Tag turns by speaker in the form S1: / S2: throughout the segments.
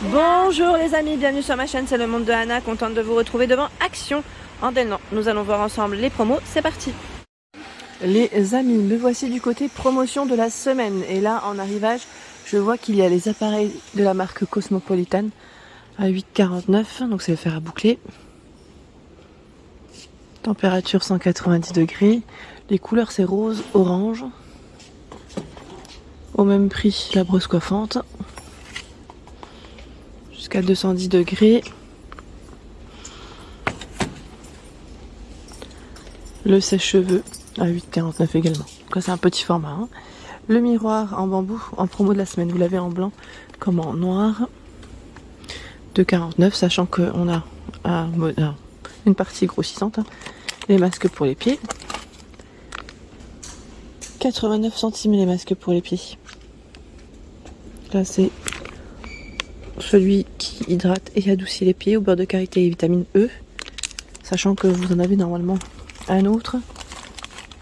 S1: Bonjour les amis, bienvenue sur ma chaîne, c'est le monde de Anna, contente de vous retrouver devant Action en Delnan. Nous allons voir ensemble les promos, c'est parti. Les amis, me voici du côté promotion de la semaine. Et là, en arrivage, je vois qu'il y a les appareils de la marque Cosmopolitan à 8,49, donc c'est le fer à boucler. Température 190 degrés. Les couleurs c'est rose, orange. Au même prix, la brosse coiffante. Jusqu'à 210 degrés. Le sèche-cheveux à 8,49 également. Donc c'est un petit format. Hein. Le miroir en bambou en promo de la semaine. Vous l'avez en blanc comme en noir. 2,49, sachant qu'on a une partie grossissante. Hein. Les masques pour les pieds. 89 centimes les masques pour les pieds. Là c'est celui qui hydrate et adoucit les pieds au beurre de karité et vitamine E. Sachant que vous en avez normalement un autre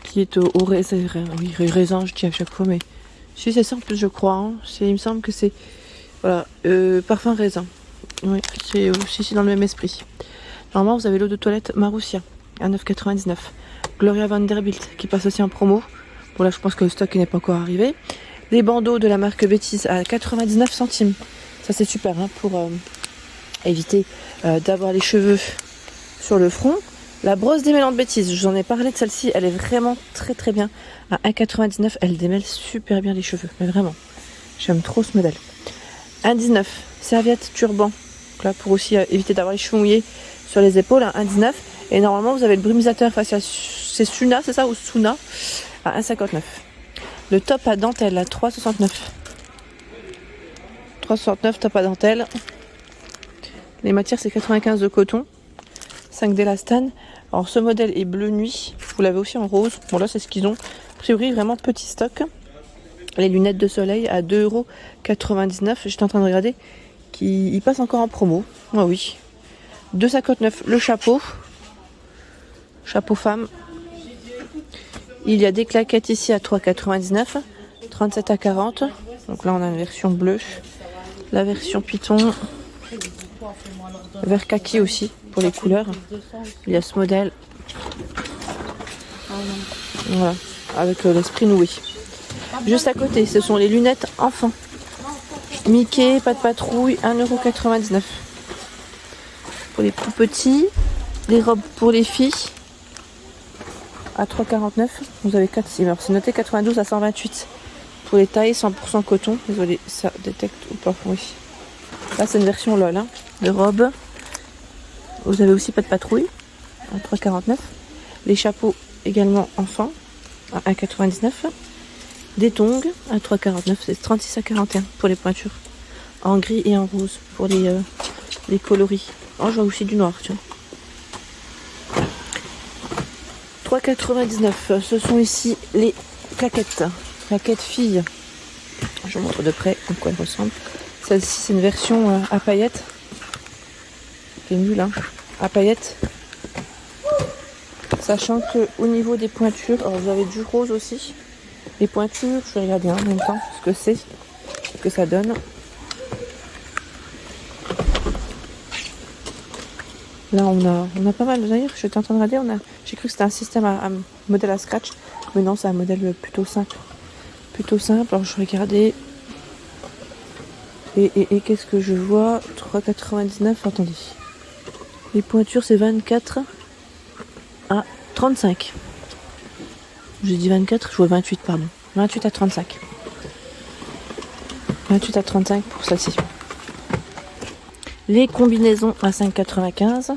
S1: qui est au raisin. Oui, raisin, je dis à chaque fois, mais si c'est ça en plus, je crois. Hein. Il me semble que c'est voilà, parfum raisin. Oui, c'est aussi dans le même esprit. Normalement, vous avez l'eau de toilette Marussia à 9,99. Gloria Vanderbilt qui passe aussi en promo. Bon, là, je pense que le stock n'est pas encore arrivé. Les bandeaux de la marque Bétis à 99 centimes. Ça, c'est super hein, pour éviter d'avoir les cheveux sur le front. La brosse démêlante Bétis, je vous en ai parlé de celle-ci, elle est vraiment très très bien. À 1,99, elle démêle super bien les cheveux, mais vraiment. J'aime trop ce modèle. 1,19, serviette turban. Donc là, pour aussi éviter d'avoir les cheveux mouillés sur les épaules, à 1,19. Et normalement, vous avez le brumisateur facial, c'est Suna, c'est ça, ou Suna, à 1,59. Le top à dentelle à 3,69. 3,69 top à dentelle. Les matières, c'est 95 de coton. 5 d'élastane. Alors ce modèle est bleu nuit. Vous l'avez aussi en rose. Bon là c'est ce qu'ils ont. A priori vraiment petit stock. Les lunettes de soleil à 2,99 €. J'étais en train de regarder. Ils passent encore en promo. Ah oui. 2,59 € le chapeau. Chapeau femme. Il y a des claquettes ici à 3,99 €. 37 à 40. Donc là on a une version bleue. La version python. Vert kaki aussi pour les couleurs. Il y a ce modèle. Voilà, avec l'esprit noué. Juste à côté, ce sont les lunettes enfants. Mickey, pas de patrouille, 1,99 €. Pour les plus petits, les robes pour les filles à 3,49 €. Vous avez 4 cimes. Alors c'est noté 92 à 128. Pour les tailles 100% coton. Désolé, ça détecte ou pas. Oui. Là c'est une version LOL hein, de robe. Vous avez aussi pas de patrouille à 3,49 €. Les chapeaux également enfants à 1,99 €. Des tongs à 3,49 €. C'est 36 à 41 pour les pointures. En gris et en rose pour les coloris. Oh, je vois aussi du noir, tiens. 3,99 €. Ce sont ici les claquettes. Claquettes filles. Je vous montre de près à quoi elles ressemblent. Celle-ci, c'est une version à paillettes. C'est nul, hein. À paillettes. Sachant que au niveau des pointures, alors vous avez du rose aussi. Les pointures, je vais regarder en même temps ce que c'est, ce que ça donne. Là, on a pas mal. D'ailleurs, j'étais en train de regarder. J'ai cru que c'était un système à modèle à scratch, mais non, c'est un modèle plutôt simple. Plutôt simple. Alors, je regardais. Et qu'est-ce que je vois? 3,99. Attendez. Les pointures, c'est 24 à 35. J'ai dit 24, je vois 28, pardon. 28 à 35. 28 à 35 pour celle-ci. Les combinaisons à 5,95.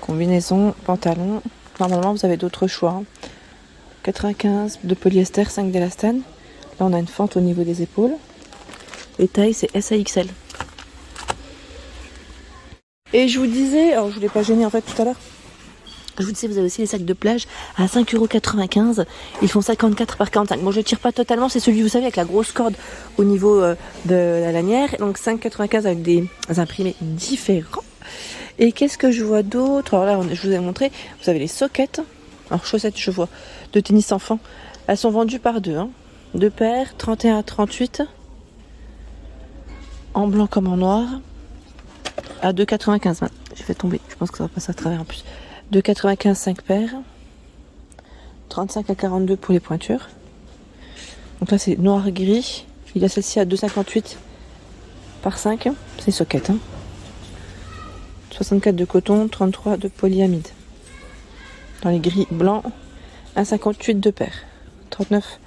S1: Combinaison, pantalon. Normalement, vous avez d'autres choix. 95 de polyester, 5 d'élastane. Là, on a une fente au niveau des épaules. Les tailles, c'est S à XL. Et je vous disais, alors je ne l'ai pas gêné en fait tout à l'heure. Je vous disais, vous avez aussi les sacs de plage à 5,95 €. Ils font 54 par 45. Bon, je ne tire pas totalement, c'est celui, vous savez, avec la grosse corde au niveau de la lanière. Donc 5,95 € avec des imprimés différents. Et qu'est-ce que je vois d'autre? Alors là, je vous ai montré, vous avez les sockets. Alors chaussettes, je vois, de tennis enfant. Elles sont vendues par deux. Hein. Deux paires, 31 à 38. en blanc comme en noir à 2,95. J'ai fait tomber, je pense que ça va passer à travers en plus. 2,95 5 paires. 35 à 42 pour les pointures. Donc là c'est noir gris. Il y a celle-ci à 2,58 par 5. C'est socket. 64 de coton, 33 de polyamide. Dans les gris blancs, 1,58 de paire. 39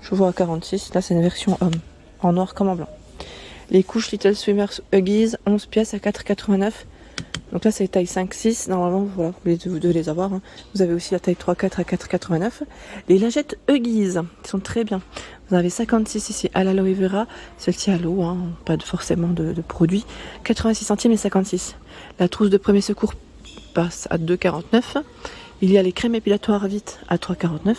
S1: chevaux à 46. Là c'est une version homme. En noir comme en blanc. Les couches Little Swimmers Huggies, 11 pièces à 4,89. Donc là c'est taille 5-6. Normalement voilà, vous devez les avoir. Hein. Vous avez aussi la taille 3-4 à 4,89. Les lingettes Huggies, qui sont très bien. Vous en avez 56 ici à l'aloe vera. Celle-ci à l'eau, hein, pas forcément de produit. 86 centimes et 56. La trousse de premier secours passe à 2,49. Il y a les crèmes épilatoires vite à 3,49.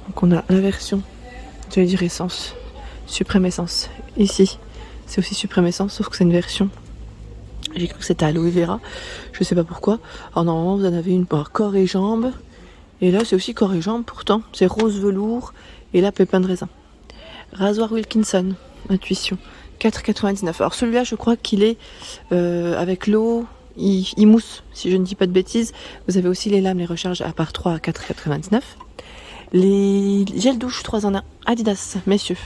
S1: Donc on a la version, je vais dire essence, suprême essence. Ici, c'est aussi suprême essence, sauf que c'est une version. J'ai cru que c'était aloe vera, je sais pas pourquoi. Alors normalement vous en avez une pour corps et jambes. Et là c'est aussi corps et jambes pourtant. C'est rose velours et là pépin de raisin. Rasoir Wilkinson, intuition, 4,99. Alors celui-là je crois qu'il est avec l'eau, il mousse si je ne dis pas de bêtises. Vous avez aussi les lames, les recharges à part 3 à 4,99. Les gels douche 3 en 1 Adidas, messieurs,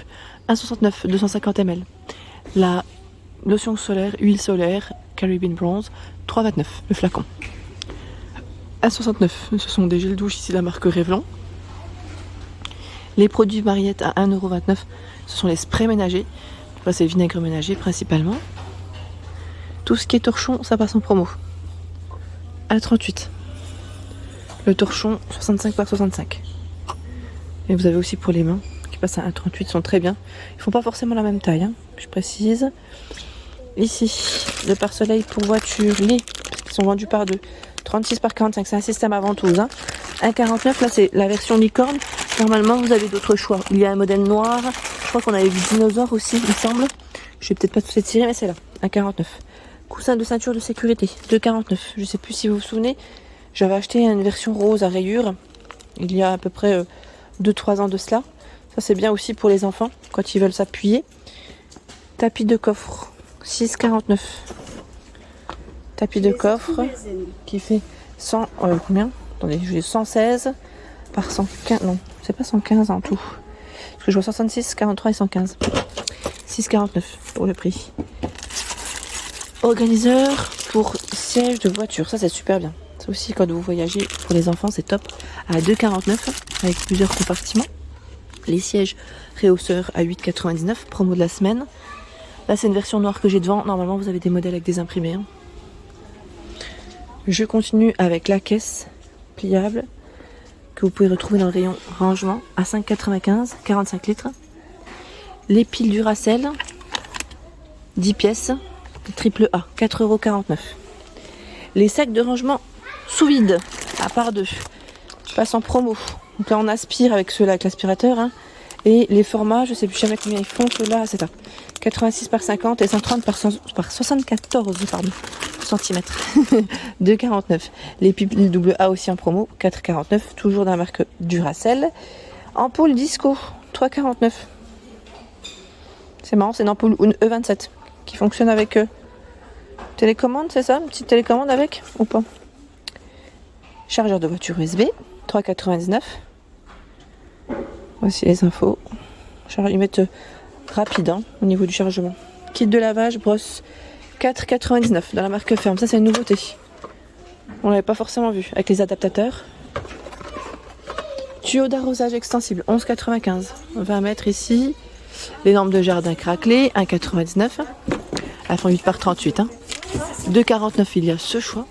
S1: 1,69, 250 ml. La lotion solaire, huile solaire, Caribbean Bronze, 3,29 le flacon. 1,69, ce sont des gels douche ici la marque Revlon. Les produits Mariette à 1,29 €, ce sont les sprays ménagers. Là c'est vinaigre ménager principalement. Tout ce qui est torchon, ça passe en promo. 1,38. Le torchon 65 par 65. Et vous avez aussi pour les mains qui passent à 1,38, sont très bien. Ils font pas forcément la même taille, hein, je précise. Ici, le pare-soleil pour voiture, les qui sont vendus par deux. 36 par 45, c'est un système à ventouse. Hein. 1,49, là c'est la version licorne. Normalement vous avez d'autres choix. Il y a un modèle noir. Je crois qu'on avait vu dinosaure aussi, il me semble. Je vais peut-être pas tout étirer, mais c'est là. 1,49. Coussin de ceinture de sécurité, 2,49. Je sais plus si vous vous souvenez. J'avais acheté une version rose à rayures. Il y a à peu près 2-3 ans de cela. Ça c'est bien aussi pour les enfants quand ils veulent s'appuyer. Tapis de coffre 6,49. Tapis de coffre qui fait 100 combien? Attendez, j'ai 116 par 115. Non, c'est pas 115 en tout. Parce que je vois 66, 43 et 115. 6,49 pour le prix. Organiseur pour siège de voiture. Ça c'est super bien. Ça aussi quand vous voyagez pour les enfants c'est top. À 2,49 avec plusieurs compartiments. Les sièges réhausseurs à 8,99. Promo de la semaine. Là c'est une version noire que j'ai devant. Normalement vous avez des modèles avec des imprimés. Hein. Je continue avec la caisse pliable que vous pouvez retrouver dans le rayon rangement à 5,95, 45 litres. Les piles Duracell, 10 pièces, triple A, 4,49 €. Les sacs de rangement sous vide, à part deux, passent en promo. Donc là on aspire avec ceux-là avec l'aspirateur. Hein. Et les formats, je sais plus jamais combien ils font, ceux-là c'est ça. 86 par 50 et 130 par 74 pardon, centimètres. 2,49. Les piles double A aussi en promo, 4,49. Toujours de la marque Duracell. Ampoule disco, 3,49. C'est marrant, c'est une ampoule E27 qui fonctionne avec télécommande, c'est ça? Une petite télécommande avec ou pas? Chargeur de voiture USB, 3,99. Voici les infos. Ils mettent rapide hein, au niveau du chargement. Kit de lavage, brosse 4,99 dans la marque Ferme. Ça c'est une nouveauté. On l'avait pas forcément vu avec les adaptateurs. Tuyau d'arrosage extensible 11,95. 20 mètres ici. Les lampes de jardin craquelées 1,99. Elles font 8 par 38. Hein. 2,49 il y a ce choix.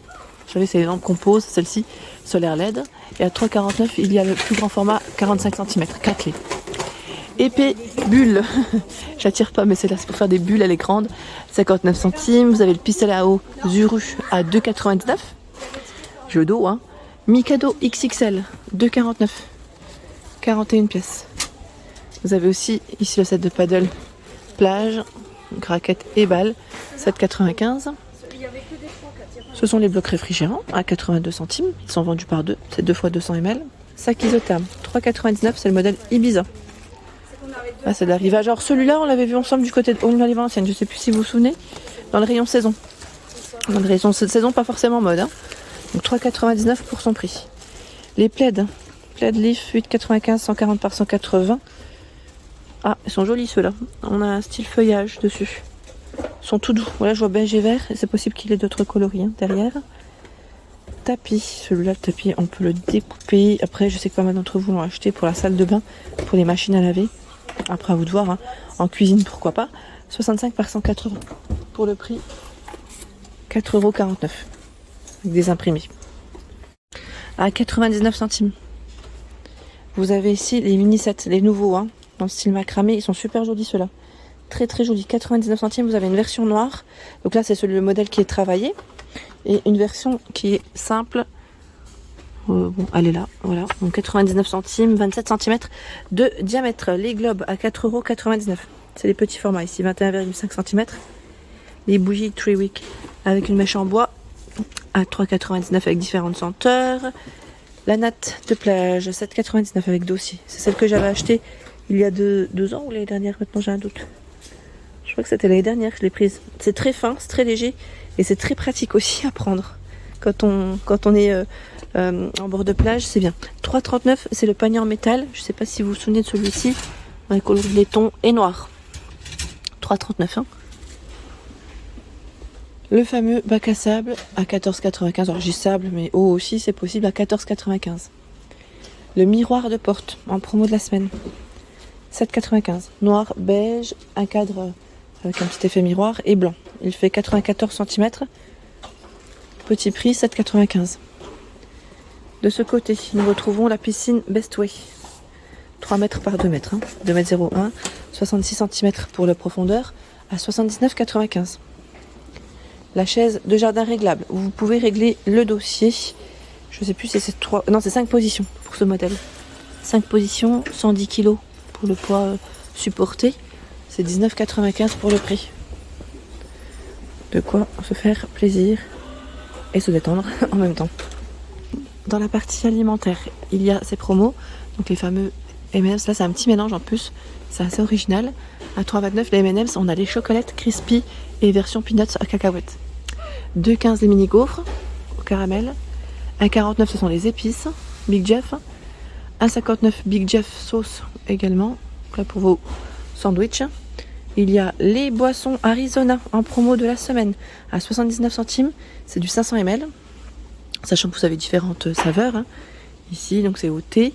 S1: Vous savez c'est les lampes qu'on pose, celle-ci solaire LED. Et à 3,49 il y a le plus grand format 45 cm craquelé. Épée bulle, j'attire pas mais c'est là c'est pour faire des bulles, elle est grande, 59 centimes. Vous avez le pistolet à eau Zuru à 2,99. Jeu d'eau hein. Mikado XXL 2,49. 41 pièces. Vous avez aussi ici le set de paddle plage, raquettes et balles, 7,95. Ce sont les blocs réfrigérants à 82 centimes. Ils sont vendus par deux, c'est 2 x 200 ml. Sac isotherme 3,99, c'est le modèle Ibiza. Ah, c'est de l'arrivage. Alors celui-là, on l'avait vu ensemble du côté de Aulnoy-les-Valenciennes. Je sais plus si vous vous souvenez. Dans le rayon saison. Dans le rayon saison, pas forcément mode. Hein. Donc 3,99 pour son prix. Les plaids. Plaid Leaf 8,95, 140 par 180. Ah, ils sont jolis ceux-là. On a un style feuillage dessus. Ils sont tout doux. Voilà, je vois beige et vert. Et c'est possible qu'il ait d'autres coloris hein, derrière. Tapis. Celui-là, le tapis, on peut le découper. Après, je sais que pas mal d'entre vous l'ont acheté pour la salle de bain, pour les machines à laver. Après, à vous de voir. Hein. En cuisine, pourquoi pas. 65 par 180. Pour le prix, 4,49 €. Avec des imprimés. À 99 centimes. Vous avez ici les mini sets, les nouveaux, hein, dans le style macramé. Ils sont super jolis ceux-là. Très très jolis. 99 centimes. Vous avez une version noire. Donc là, c'est le modèle qui est travaillé. Et une version qui est simple. Bon, elle est là. Voilà. Donc 99 centimes, 27 cm de diamètre. Les globes à 4,99 €. C'est les petits formats ici. 21,5 cm. Les bougies 3 Wick avec une mèche en bois à 3,99 € avec différentes senteurs. La natte de plage 7,99 € avec dossier. C'est celle que j'avais achetée il y a 2 ans ou l'année dernière. Maintenant j'ai un doute. Je crois que c'était l'année dernière que je l'ai prise. C'est très fin, c'est très léger et c'est très pratique aussi à prendre. Quand on est en bord de plage, c'est bien. 3,39 €, c'est le panier en métal. Je ne sais pas si vous vous souvenez de celui-ci. Dans les coloris laiton et noir. 3,39 €. Hein. Le fameux bac à sable à 14,95 €. Alors j'ai sable, mais eau aussi, c'est possible à 14,95 €. Le miroir de porte en promo de la semaine. 7,95 €. Noir, beige, un cadre avec un petit effet miroir et blanc. Il fait 94 cm. Petit prix, 7,95 €. De ce côté, nous retrouvons la piscine Bestway. 3 mètres par 2 mètres. Hein. 2,01 m, 66 cm pour la profondeur à 79,95 €. La chaise de jardin réglable. Vous pouvez régler le dossier. Je ne sais plus si c'est 3... Non, c'est 5 positions pour ce modèle. 5 positions, 110 kg pour le poids supporté. C'est 19,95 € pour le prix. De quoi se faire plaisir et se détendre en même temps. Dans la partie alimentaire, il y a ces promos. Donc les fameux M&M's. Là, c'est un petit mélange en plus. C'est assez original. À 3,29 € les M&M's, on a les chocolates crispy et version peanuts à cacahuètes. 2,15 € les mini gaufres au caramel. 1,49 € ce sont les épices Big Jeff. 1,59 € Big Jeff sauce également. Là pour vos sandwichs. Il y a les boissons Arizona en promo de la semaine à 79 centimes. C'est du 500 ml. Sachant que vous avez différentes saveurs. Hein. Ici, donc c'est au thé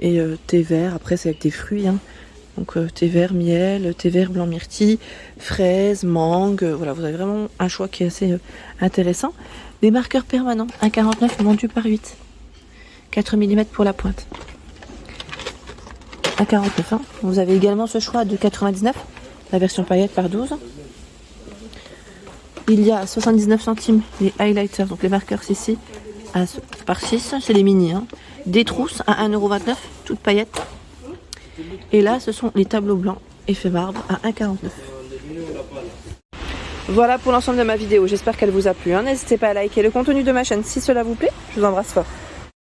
S1: et thé vert. Après, c'est avec des fruits. Hein. Donc thé vert miel, thé vert blanc myrtille, fraises, mangue. Voilà, vous avez vraiment un choix qui est assez intéressant. Des marqueurs permanents, 1,49 € vendus par 8. 4 mm pour la pointe. 1,49 €. Hein. Vous avez également ce choix de 99, la version paillette par 12. Il y a 79 centimes les highlighters, donc les marqueurs ici, par 6. C'est les mini. Hein. Des trousses à 1,29 €, toutes paillettes. Et là, ce sont les tableaux blancs effet marbre à 1,49 €. Voilà pour l'ensemble de ma vidéo. J'espère qu'elle vous a plu. Hein. N'hésitez pas à liker le contenu de ma chaîne si cela vous plaît. Je vous embrasse fort.